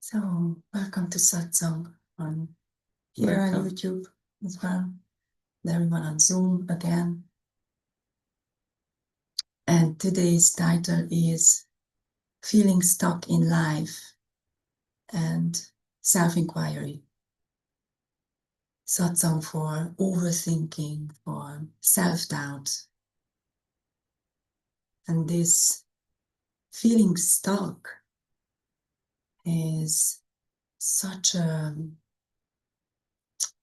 So, welcome to Satsang on here on YouTube as well. Everyone on Zoom again. And today's title is Feeling Stuck in Life and Self-Inquiry. Satsang for overthinking, for self-doubt. And this feeling stuck is such a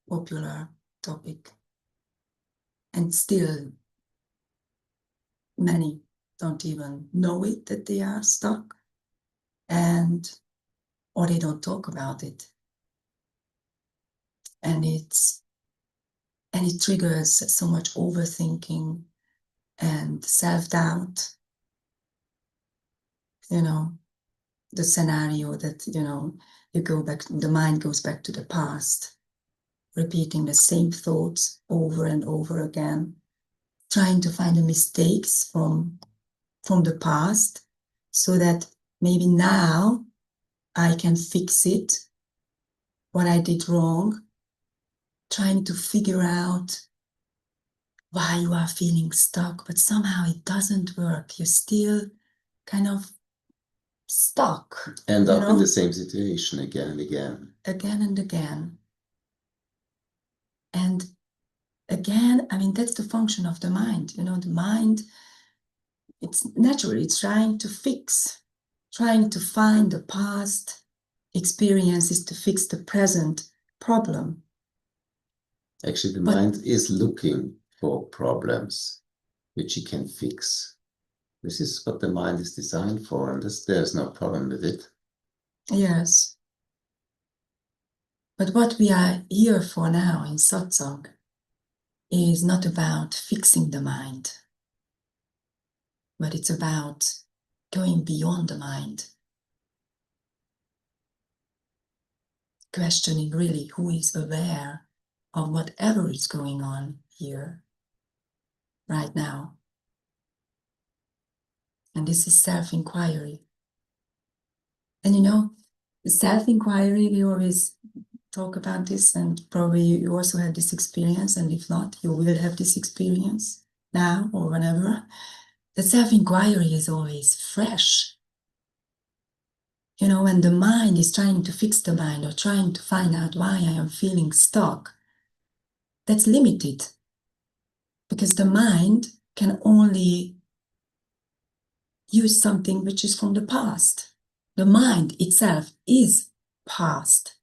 popular topic. And still, many don't even know it, that they are stuck, or they don't talk about it. And it triggers so much overthinking and self-doubt. The scenario that, you go back, the mind goes back to the past, repeating the same thoughts over and over again, trying to find the mistakes from the past so that maybe now I can fix it, what I did wrong, trying to figure out why you are feeling stuck, but somehow it doesn't work. You're still kind of stuck. End up in the same situation again and again. Again and again. And again, that's the function of the mind. The mind, it's naturally trying to fix, trying to find the past experiences to fix the present problem. Actually, the mind is looking for problems which it can fix. This is what the mind is designed for, and there's no problem with it. Yes. But what we are here for now in Satsang is not about fixing the mind, but it's about going beyond the mind. Questioning really who is aware of whatever is going on here, right now. And this is self-inquiry. And self-inquiry, we always talk about this, and probably you also had this experience, and if not, you will have this experience now or whenever. The self-inquiry is always fresh. When the mind is trying to fix the mind or trying to find out why I am feeling stuck, that's limited. Because the mind can only use something which is from the past. The mind itself is past.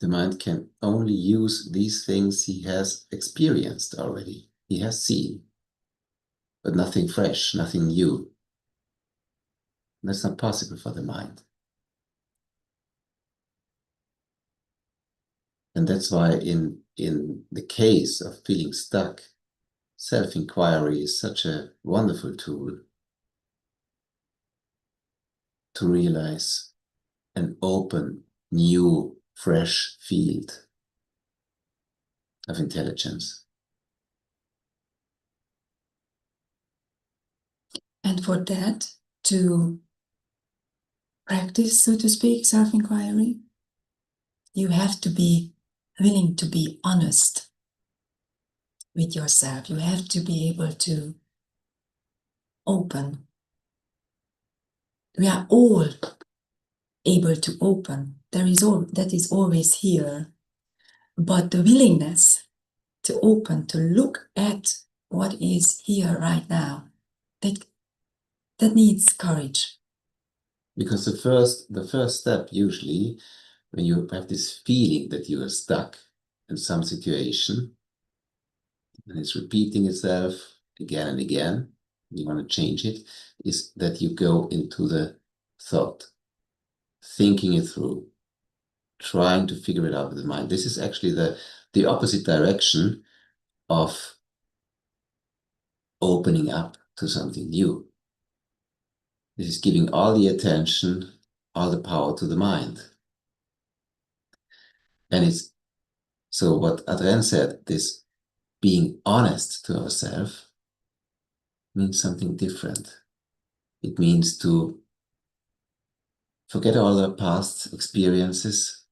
The mind can only use these things he has experienced already, he has seen, but nothing fresh, nothing new. That's not possible for the mind. And that's why in the case of feeling stuck, self-inquiry is such a wonderful tool to realize an open, new, fresh field of intelligence. And for that, to practice, so to speak, self-inquiry, you have to be willing to be honest with yourself. You have to be able to open. We are all able to open. That is always here. But the willingness to open, to look at what is here right now, that needs courage. Because the first step usually, when you have this feeling that you are stuck in some situation, and it's repeating itself again and again, you want to change it, is that you go into the thought, thinking it through, trying to figure it out with the mind. This is actually the opposite direction of opening up to something new. This is giving all the attention, all the power to the mind. And it's so what Adrienne said, this being honest to ourselves means something different. It means to Forget all the past experiences.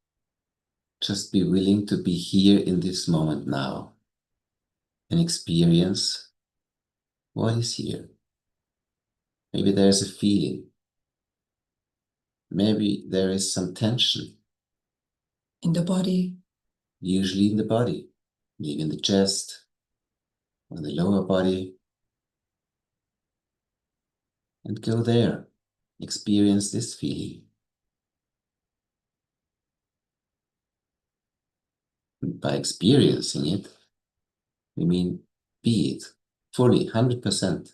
Just be willing to be here in this moment now and experience what is here. Maybe there is a feeling. Maybe there is some tension. In the body. Usually in the body, maybe in the chest, or the lower body. And go there. Experience this feeling. And by experiencing it, we mean be it fully, 100%.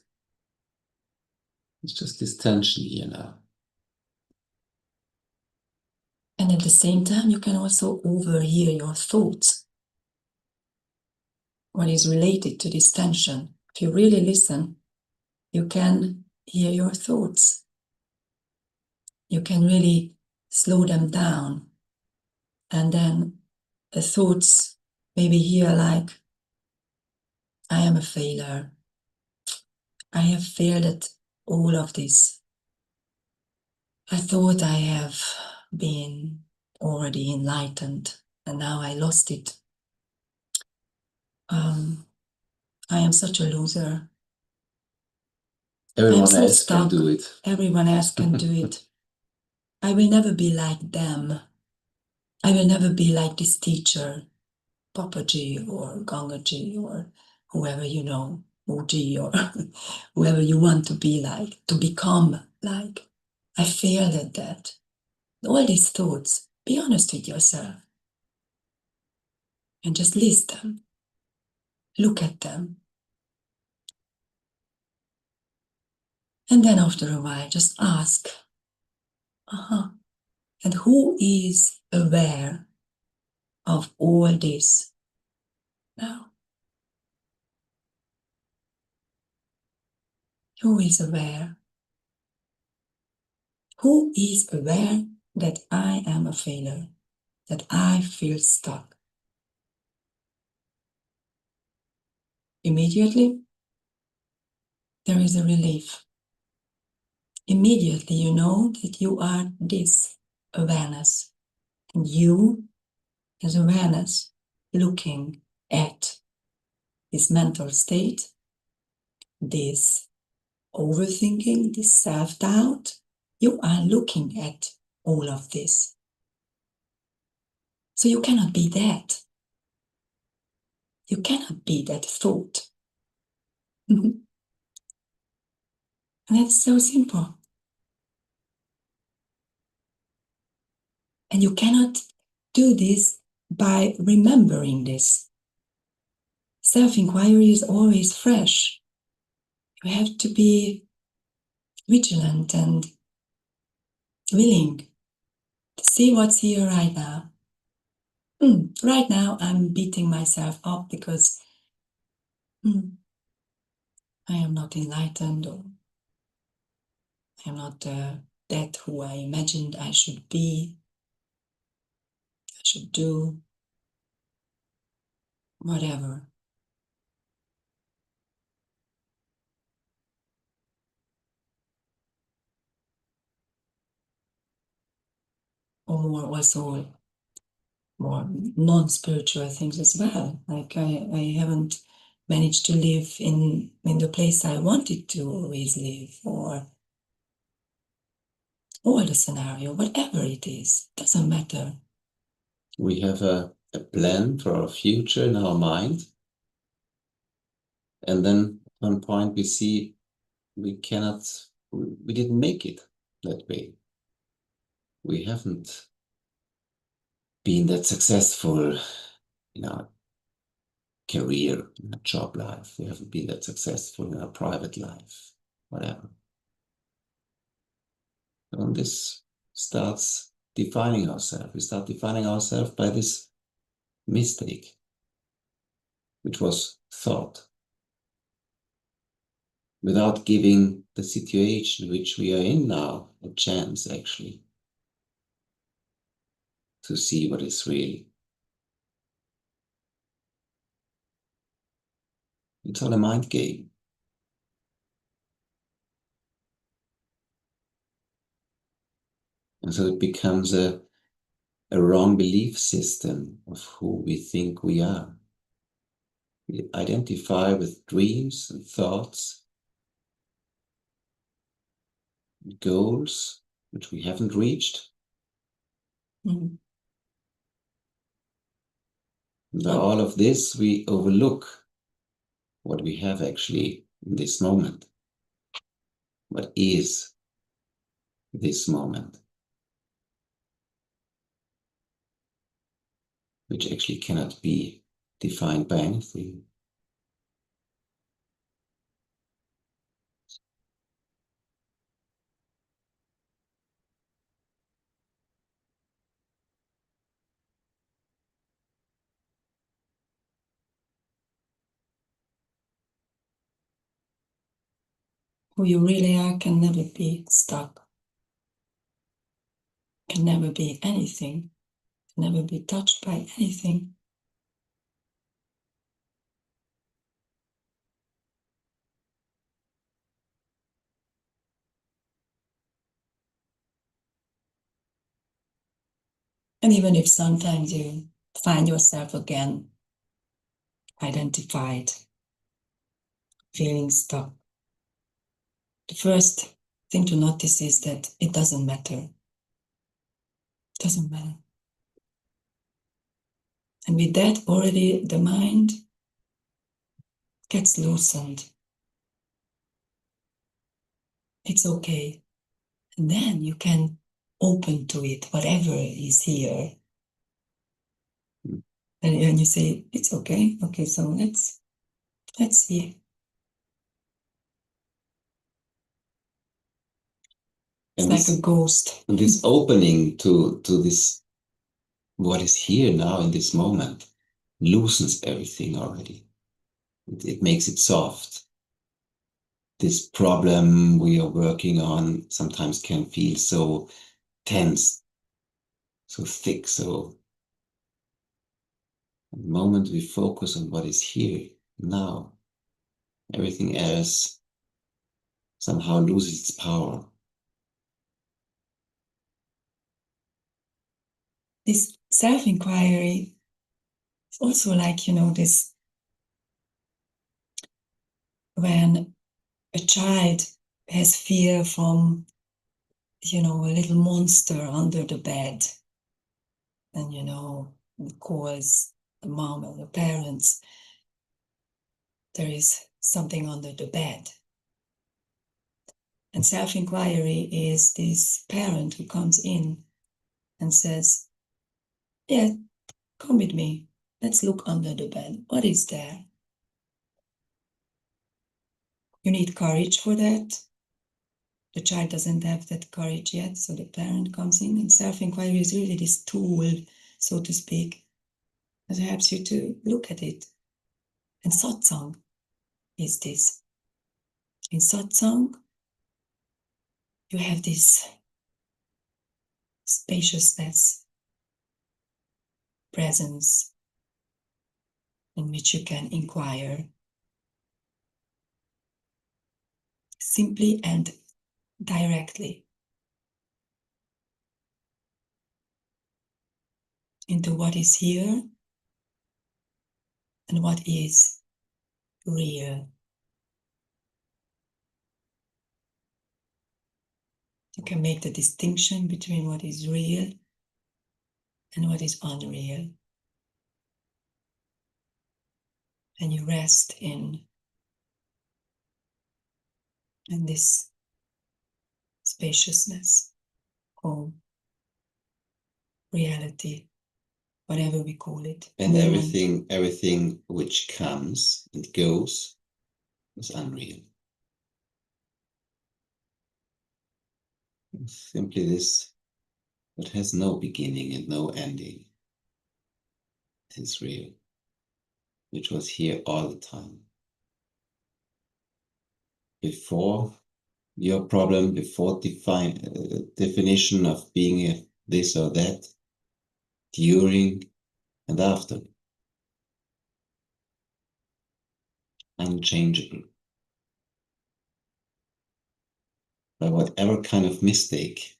It's just this tension here now. And at the same time, you can also overhear your thoughts. What is related to this tension. If you really listen, you can hear your thoughts. You can really slow them down. And then the thoughts maybe hear like, I am a failure. I have failed at all of this. I thought I have been already enlightened and now I lost it. I am such a loser. Everyone so else stuck. can do it. Everyone else can do it. I will never be like them. I will never be like this teacher, Papaji or Gangaji or whoever you know, Oji or whoever you want to be like, to become like. I failed at that. All these thoughts, be honest with yourself and just list them. Look at them. And then after a while, just ask, and who is aware of all this now? Who is aware? Who is aware that I am a failure, that I feel stuck? Immediately, there is a relief. Immediately, you know that you are this awareness. And you, as awareness, looking at this mental state, this overthinking, this self-doubt, you are looking at all of this. So you cannot be that. You cannot be that thought. And that's so simple. And you cannot do this by remembering this. Self-inquiry is always fresh. You have to be vigilant and willing to see what's here right now. Right now, I'm beating myself up because I am not enlightened, or I am not that who I imagined I should be, I should do, whatever. Or also more non-spiritual things as well. Like I haven't managed to live in the place I wanted to always live, or the scenario, whatever it is, doesn't matter. We have a plan for our future in our mind. And then at one point we see we didn't make it that way. We haven't been that successful in our career, in our job life. We haven't been that successful in our private life, whatever. And this starts defining ourselves. We start defining ourselves by this mistake, which was thought, without giving the situation which we are in now a chance actually to see what is real. It's all a mind game. And so it becomes a wrong belief system of who we think we are. We identify with dreams and thoughts, and goals which we haven't reached. Mm. And by all of this, we overlook what we have actually in this moment. What is this moment? Which actually cannot be defined by anything. Who you really are can never be stuck, can never be anything, can never be touched by anything. And even if sometimes you find yourself again identified, feeling stuck, the first thing to notice is that it doesn't matter. It doesn't matter. And with that, already the mind gets loosened. It's okay. And then you can open to it, whatever is here. And you say, it's okay. Okay, so let's see. It's And like this, a ghost. and this opening to this, what is here now in this moment, loosens everything already. It makes it soft. This problem we are working on sometimes can feel so tense, so thick. So the moment we focus on what is here now, everything else somehow loses its power. This self-inquiry is also like, this when a child has fear from, a little monster under the bed, and, calls the mom and the parents, there is something under the bed. And self-inquiry is this parent who comes in and says, yeah, come with me. Let's look under the bed. What is there? You need courage for that. The child doesn't have that courage yet, so the parent comes in, and self-inquiry is really this tool, so to speak, that helps you to look at it. And satsang is this. In satsang, you have this spaciousness, presence, in which you can inquire simply and directly into what is here and what is real. You can make the distinction between what is real and what is unreal. And you rest in this spaciousness, home, reality, whatever we call it. And moment. everything which comes and goes is unreal. Simply this that has no beginning and no ending. It is real, which was here all the time. Before your problem, before definition of being a this or that, during and after. Unchangeable. By whatever kind of mistake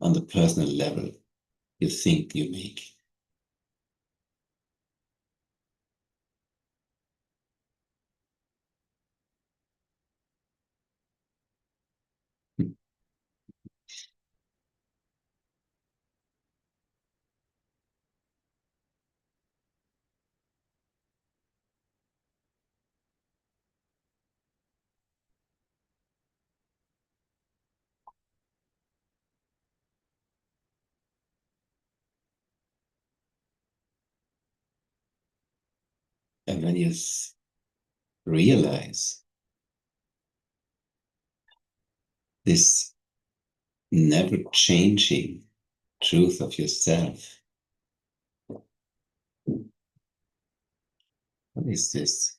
on the personal level you think you make. And when you realize this never changing truth of yourself, what is this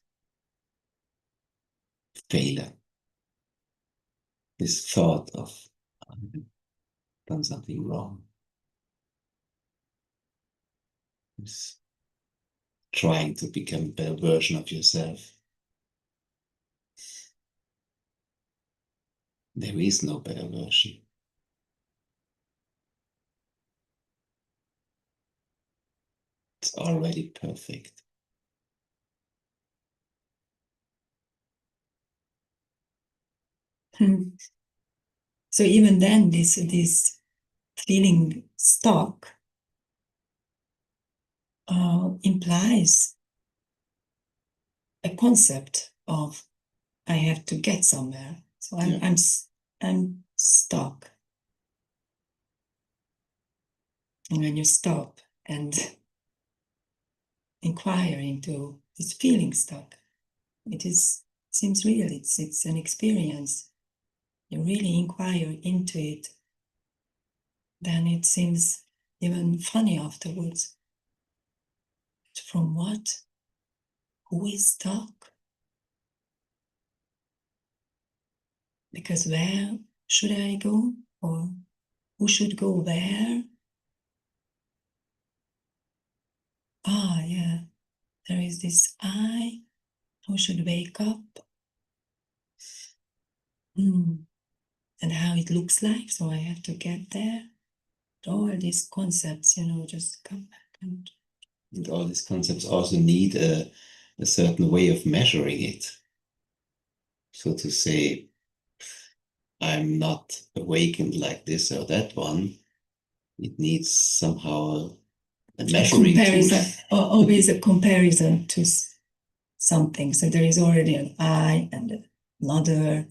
failure? This thought of I've done something wrong. This trying to become a better version of yourself. There is no better version. It's already perfect. So even then, this feeling stuck implies a concept of I have to get somewhere. So I'm stuck. And when you stop and inquire into this feeling stuck, it seems real. It's an experience. You really inquire into it, then it seems even funny afterwards. From what? Who is stuck? Because where should I go? Or who should go where? Ah, yeah, there is this I who should wake up. And how it looks like, so I have to get there. All these concepts, just come back. And all these concepts also need a certain way of measuring it. So to say, I'm not awakened like this or that one, it needs somehow a measuring comparison, tool. always a comparison to something. So there is already an I and another.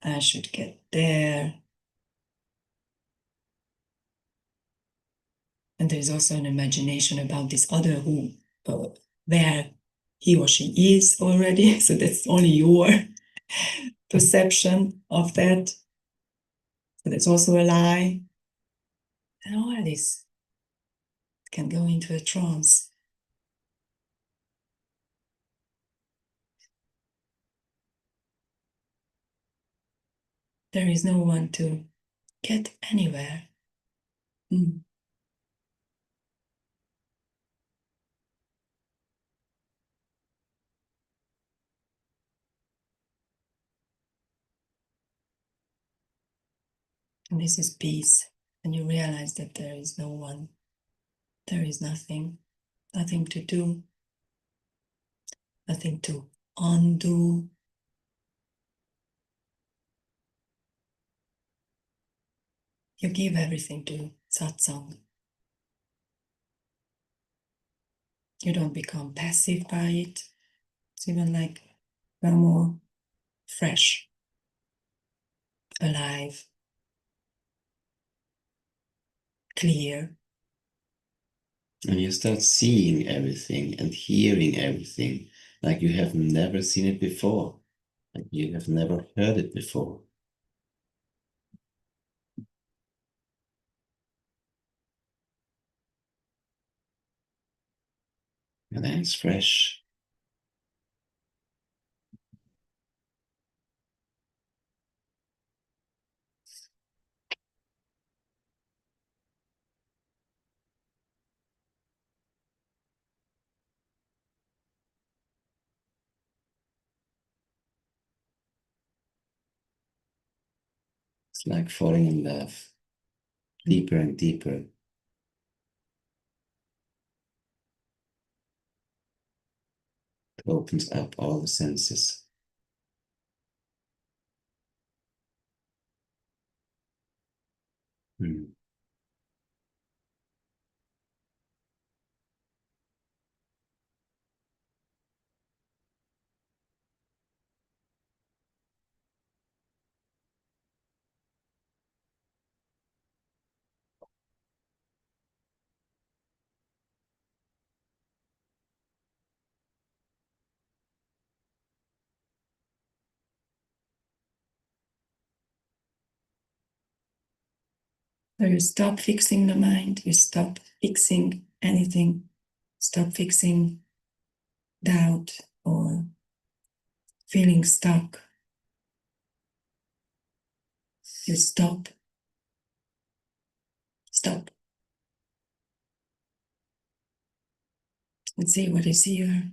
I should get there. And there's also an imagination about this other who, where he or she is already. So that's only your perception of that. So that's also a lie. And all this can go into a trance. There is no one to get anywhere. And this is peace. And you realize that there is no one, there is nothing, nothing to do, nothing to undo. You give everything to Satsang. You don't become passive by it. It's even like you're more fresh, alive, clear. And you start seeing everything and hearing everything like you have never seen it before, like you have never heard it before. And then it's fresh. It's like falling in love deeper and deeper. It opens up all the senses. Mm. So you stop fixing the mind, you stop fixing anything, stop fixing doubt or feeling stuck. You stop. Stop. And see what is here.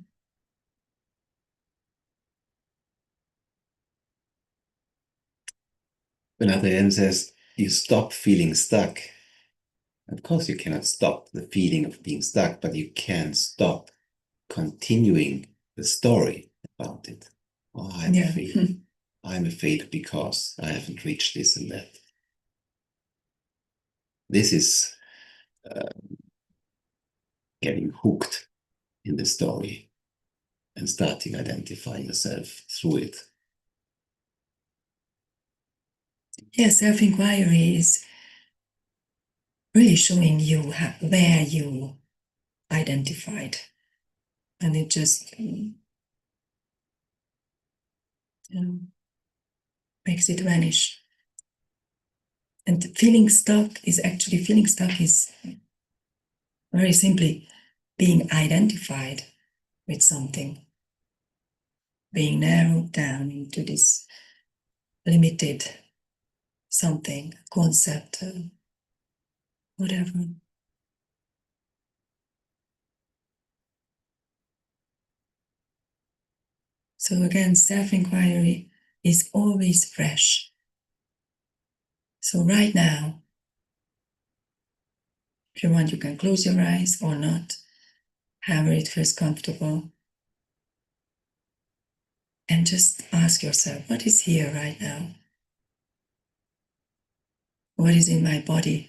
Another end says, you stop feeling stuck. Of course, you cannot stop the feeling of being stuck, but you can stop continuing the story about it. Oh, I'm afraid. I'm afraid because I haven't reached this and that. This is getting hooked in the story and starting identifying yourself through it. Yes, self-inquiry is really showing you where you identified. And it just makes it vanish. And feeling stuck is very simply being identified with something, being narrowed down into this limited something, concept, whatever. So again, self-inquiry is always fresh. So right now, if you want, you can close your eyes or not, however it feels comfortable. And just ask yourself, what is here right now? What is in my body?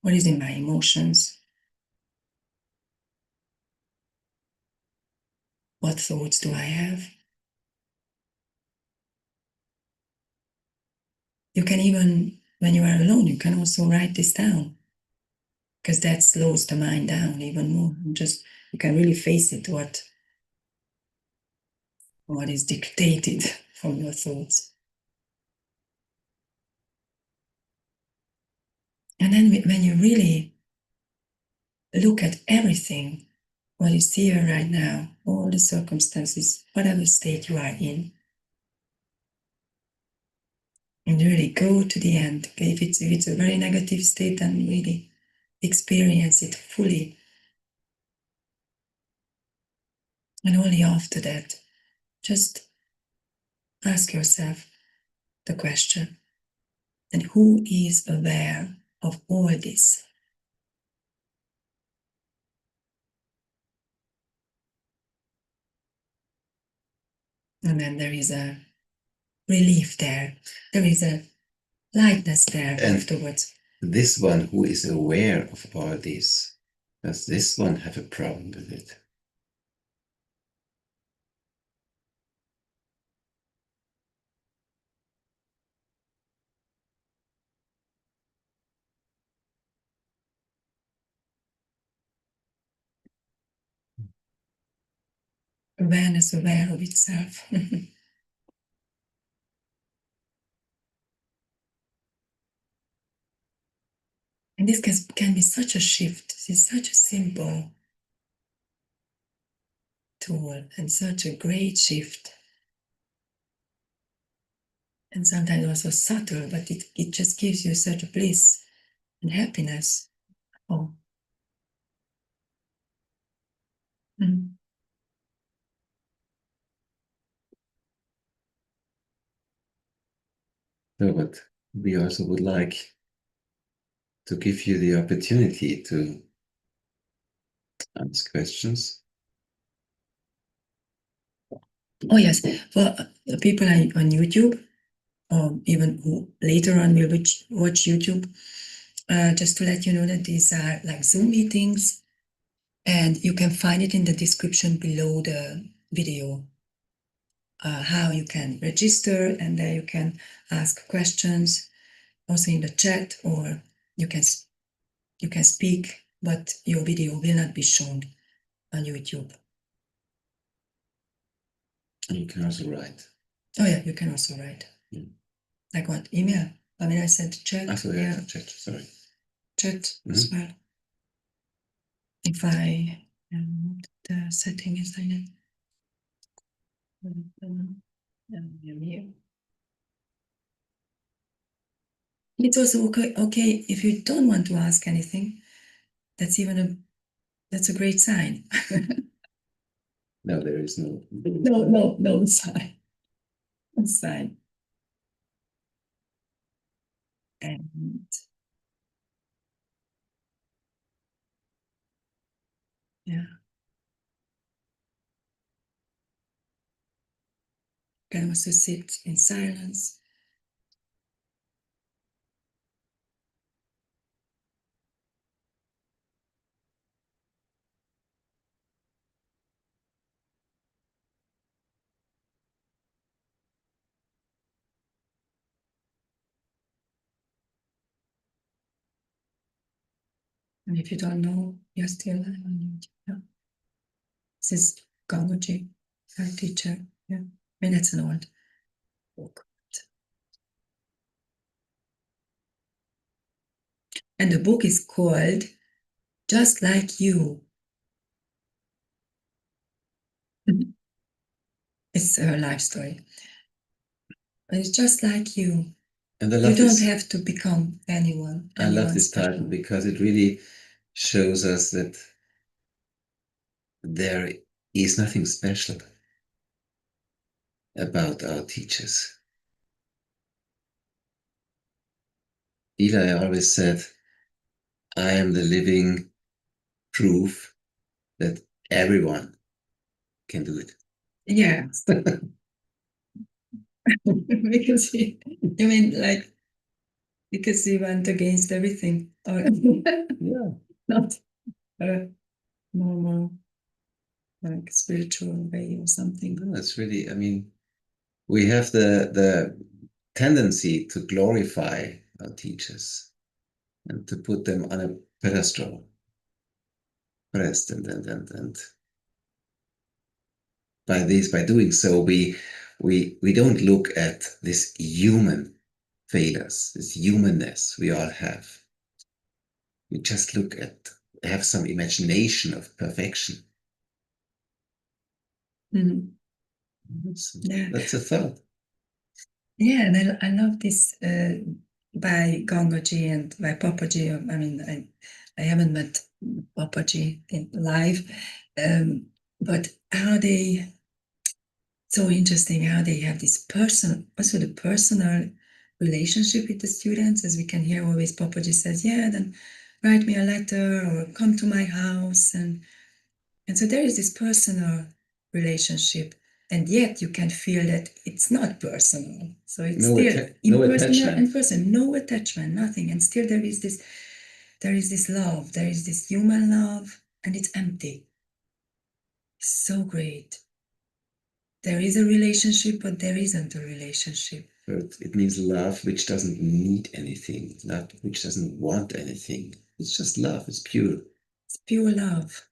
What is in my emotions? What thoughts do I have? You can even, when you are alone, you can also write this down, because that slows the mind down even more. You can really face it, what is dictated from your thoughts. And then when you really look at everything, what is here right now, all the circumstances, whatever state you are in, and really go to the end. If it's a very negative state, then really experience it fully. And only after that, just ask yourself the question, and who is aware of all this? And then there is a relief there. There is a lightness there and afterwards. This one who is aware of all this, does this one have a problem with it? Awareness aware of itself. And this can be such a shift. This is such a simple tool and such a great shift. And sometimes also subtle, but it just gives you such a bliss and happiness. Oh. Mm. No, but we also would like to give you the opportunity to ask questions. Oh yes, for people on YouTube, or even who later on will watch YouTube, just to let you know that these are like Zoom meetings, and you can find it in the description below the video, how you can register, and there you can ask questions, also in the chat, or you can speak, but your video will not be shown on YouTube. And you can also write. Oh yeah, you can also write. Like what? Email? I mean, I said chat. Yeah, chat, sorry. Chat as well. If I the setting is like that. Here. It's also okay if you don't want to ask anything. That's a great sign. No, there is no sign. No sign. And yeah. You can also sit in silence. And if you don't know, you're still on YouTube. Yeah. This is Gangoji, our teacher. Yeah. I mean, it's an old book. And the book is called Just Like You. It's her life story. It's just like you. And I You love don't this. have to become anyone. I love this special. title because it really shows us that there is nothing special about our teachers. Eli always said, I am the living proof that everyone can do it. Yeah. Because you mean like because he went against everything, or Yeah. not a normal like spiritual way or something. No, it's really, I mean, we have the tendency to glorify our teachers and to put them on a pedestal, pressed, and by doing so, we don't look at this human failures, this humanness we all have. We just look at, have some imagination of perfection. Mhm. That's a thought. Yeah, and I love this by Gangoji and by Papaji. I mean, I haven't met Papaji in live, but how they, so interesting how they have this also the personal relationship with the students, as we can hear always Papaji says, yeah, then write me a letter or come to my house. And so there is this personal relationship, and yet you can feel that it's not personal. So it's No still no impersonal attachment. and personal, no attachment, nothing. And still there is this love, there is this human love, and it's empty. It's so great. There is a relationship, but there isn't a relationship. But it means love which doesn't need anything, love which doesn't want anything. It's just love, it's pure. It's pure love.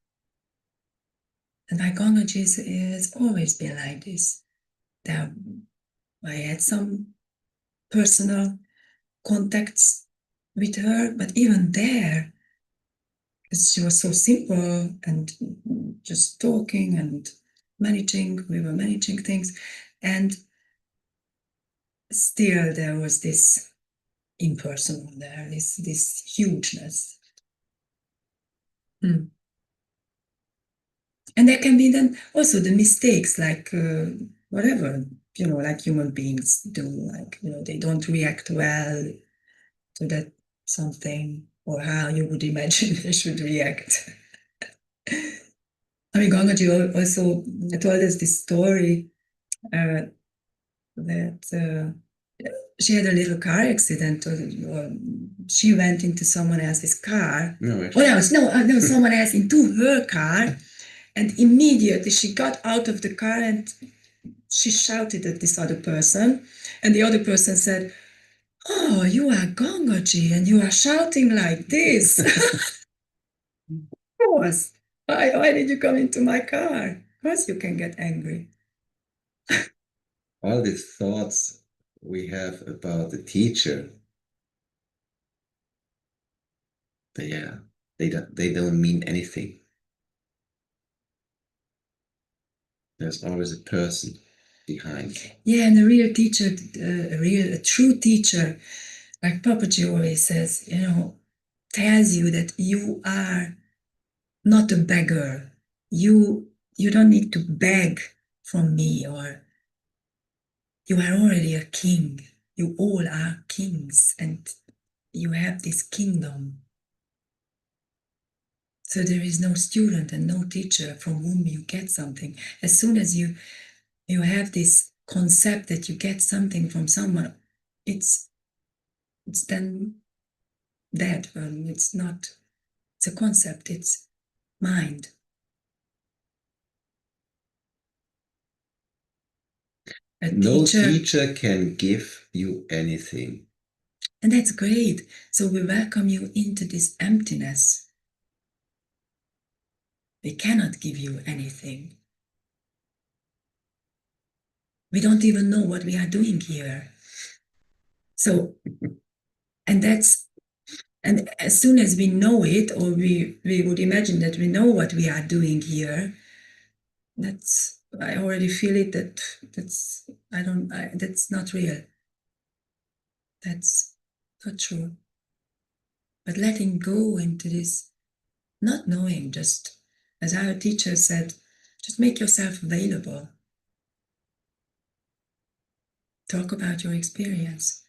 And my Gangaji has always been like this. There, I had some personal contacts with her, but even there, she was so simple and just talking and we were managing things, and still there was this impersonal there, this hugeness. And there can be then also the mistakes, like whatever, like human beings do, like, they don't react well to that something, or how you would imagine they should react. I mean, Gangaji also told us this story that she had a little car accident, or she went into someone else's car. No, someone else into her car, and immediately she got out of the car and she shouted at this other person, and the other person said, "Oh, you are Gangaji, and you are shouting like this." Of course. Why did you come into my car? Of course you can get angry. All these thoughts we have about the teacher, they don't mean anything. There's always a person behind. Yeah, and a real teacher, a true teacher, like Papaji always says, tells you that you are not a beggar. You don't need to beg from me, or you are already a king. You all are kings, and you have this kingdom. So there is no student and no teacher from whom you get something. As soon as you have this concept that you get something from someone, it's then dead. It's not. It's a concept. It's mind. No teacher can give you anything. And that's great. So we welcome you into this emptiness. We cannot give you anything. We don't even know what we are doing here. So, and as soon as we know it, or we would imagine that we know what we are doing here, I already feel it, that's not real. That's not true. But letting go into this, not knowing, just as our teacher said, just make yourself available. Talk about your experience.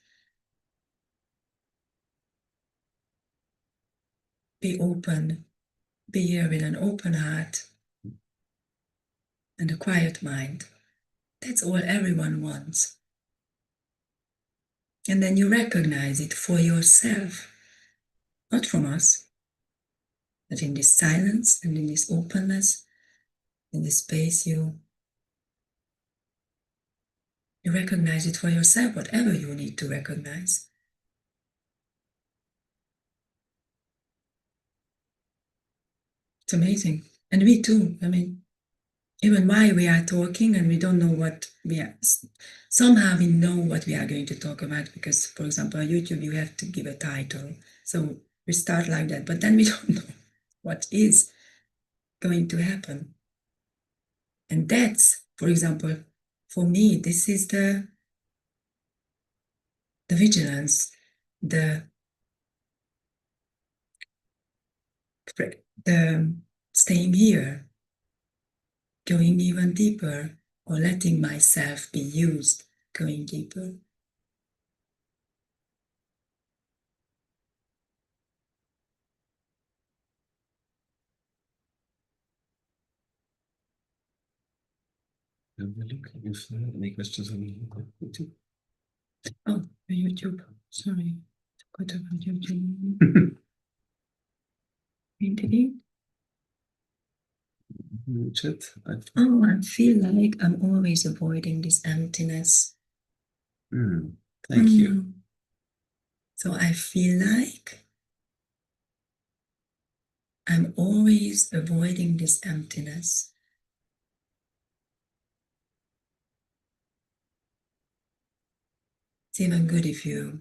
Be open. Be here with an open heart and a quiet mind. That's all everyone wants. And then you recognize it for yourself, not from us, but in this silence and in this openness, in this space, you recognize it for yourself, whatever you need to recognize. It's amazing. And we too, I mean, even while we are talking and we don't know what we are, somehow we know what we are going to talk about, because, for example, on YouTube, you have to give a title. So we start like that, but then we don't know what is going to happen. And that's, for example, for me, this is the vigilance, the staying here, going even deeper, or letting myself be used, going deeper. Have a look if any questions on YouTube. Oh, YouTube. Sorry. Forgot about YouTube. Maybe. Chat. I feel like I'm always avoiding this emptiness. Thank you. So I feel like I'm always avoiding this emptiness. It's even good if you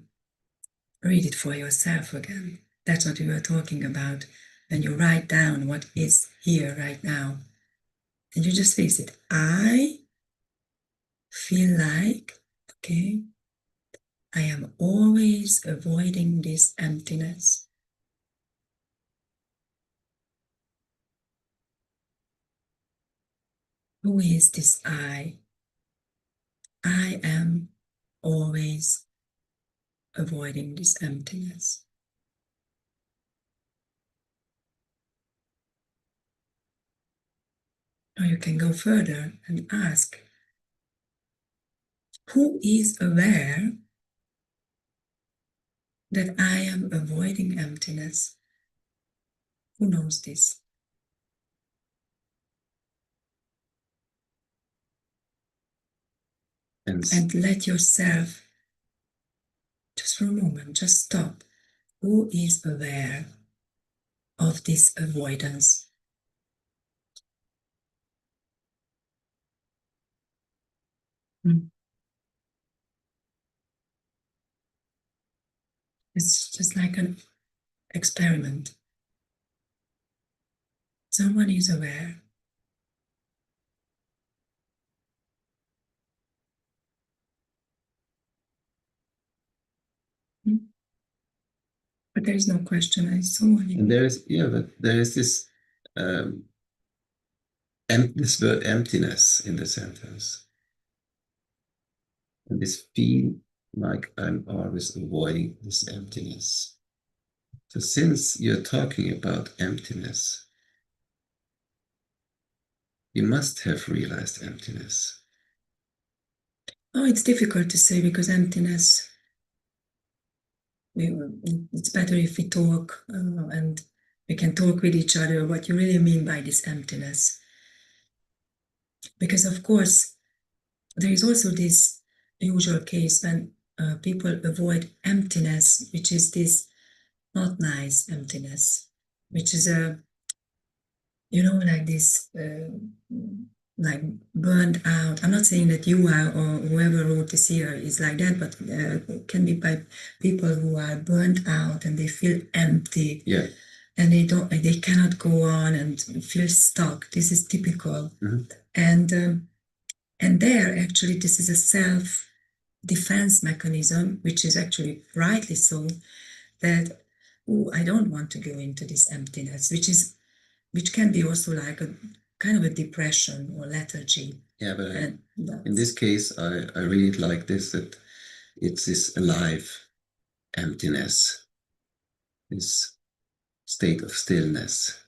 read it for yourself again. That's what we were talking about. When you write down what is here right now, and you just face it. I feel like, okay, I am always avoiding this emptiness. Who is this I? I am always avoiding this emptiness. Or you can go further and ask, who is aware that I am avoiding emptiness? Who knows this? And let yourself, just for a moment, just stop. Who is aware of this avoidance? It's just like an experiment. Someone is aware. But there is no question. I saw it. And there is, but there is this this word emptiness in the sentence. And this feel like I'm always avoiding this emptiness. So since you're talking about emptiness, you must have realized emptiness. Oh, it's difficult to say because emptiness, it's better if we talk and we can talk with each other what you really mean by this emptiness. Because of course, there is also this usual case when people avoid emptiness, which is this not nice emptiness, which is a, like this, like burned out. I'm not saying that you are or whoever wrote this here is like that, but it can be by people who are burned out and they feel empty. Yeah. And they cannot go on and feel stuck. This is typical. Mm-hmm. And there, actually, this is a self-defense mechanism, which is actually rightly so, that, I don't want to go into this emptiness, which can be also like a kind of a depression or lethargy. Yeah, but in this case, I really like this, that it's this alive emptiness, this state of stillness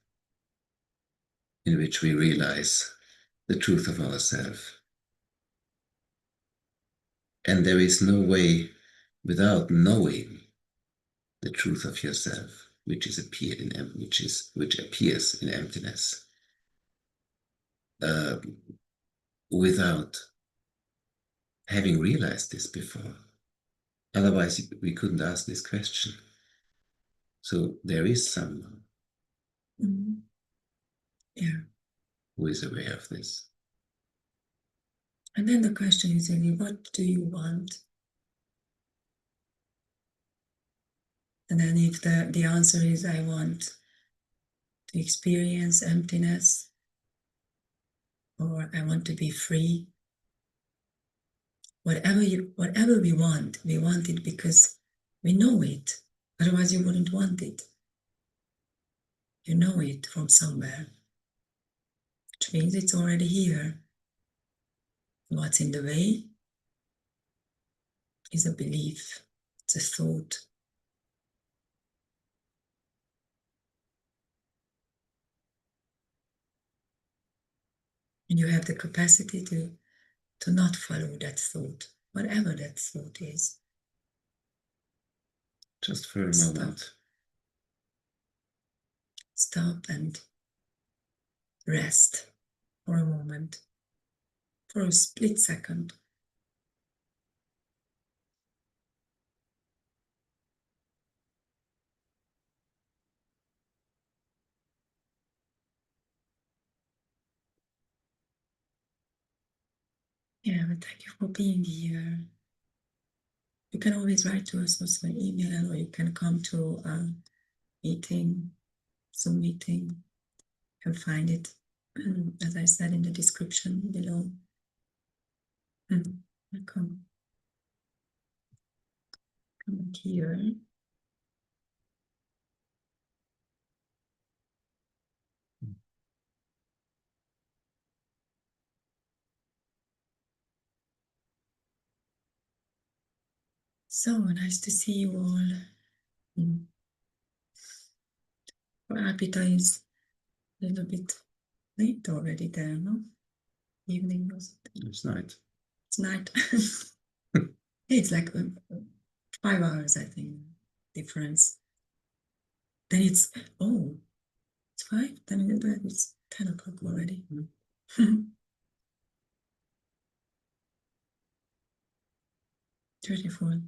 in which we realize the truth of ourselves. And there is no way without knowing the truth of yourself, which appears in emptiness, without having realized this before. Otherwise, we couldn't ask this question. So there is someone who is aware of this. And then the question is really, what do you want? And then if the answer is, I want to experience emptiness, or I want to be free, whatever we want it because we know it. Otherwise you wouldn't want it. You know it from somewhere, which means it's already here. What's in the way is a belief, it's a thought. And you have the capacity to not follow that thought, whatever that thought is. Just for a moment. Stop and rest for a moment, for a split second. Yeah, but thank you for being here. You can always write to us also an email, or you can come to a meeting, Zoom meeting. You can find it, as I said, in the description below. Welcome. Come here. So nice to see you all. Our appetite is a little bit late already there, no? Evening was it? It's night. It's night. It's like 5 hours, I think, difference. Then it's, oh, it's 5, then it's 10 o'clock already. 34.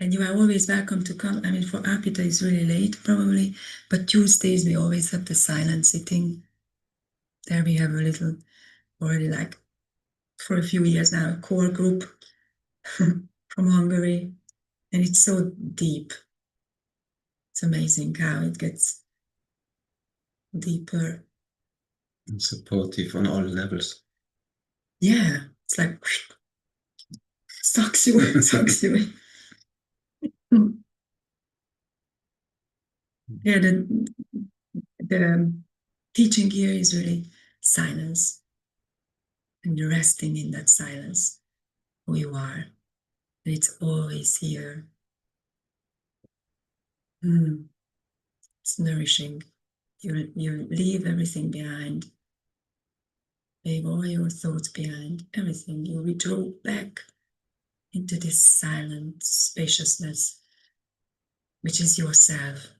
And you are always welcome to come. I mean, for Apita it's really late, probably, but Tuesdays we always have the silent sitting. There we have a little, already like for a few years now, a core group from Hungary. And it's so deep. It's amazing how it gets deeper. And supportive on all levels. Yeah, it's like sucks you in. Yeah, the teaching here is really silence, and you're resting in that silence, who you are, and it's always here. It's nourishing. You leave everything behind, leave all your thoughts behind, everything. You withdraw back into this silent spaciousness, which is yourself.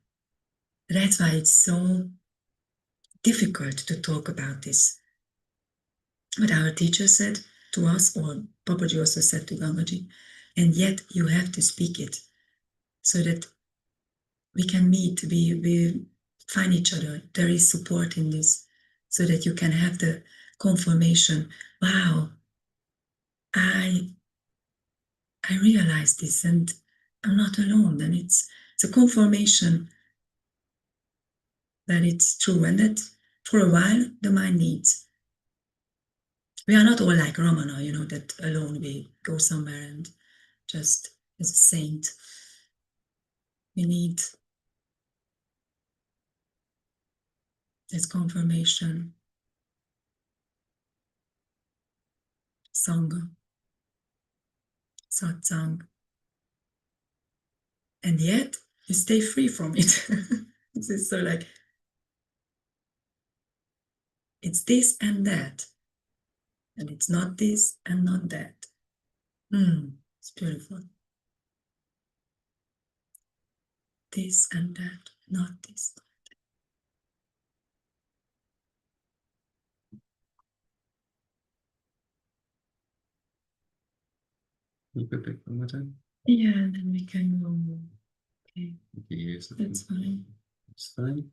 That's why it's so difficult to talk about this. What our teacher said to us, or Papaji also said to Gamaji, and yet you have to speak it so that we can meet, we find each other. There is support in this, so that you can have the confirmation. Wow, I realize this, and I'm not alone. And it's a confirmation that it's true, and that for a while the mind needs. We are not all like Ramana, that alone we go somewhere and just as a saint. We need this confirmation. Sangha, Satsang. And yet you stay free from it. It's so like, it's this and that. And it's not this and not that. It's beautiful. This and that, not this. You go back one more time? Yeah, and then we can go. Okay, Yes, that's fine. It's fine.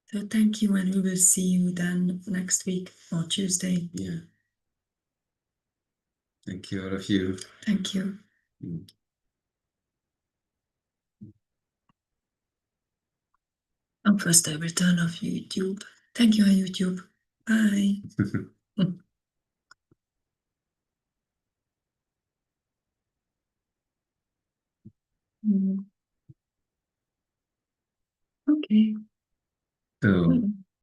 So thank you, and we will see you then next week or Tuesday. Yeah. Thank you, all of you. Thank you. And first I will turn off YouTube. Thank you, YouTube. Bye. Okay. So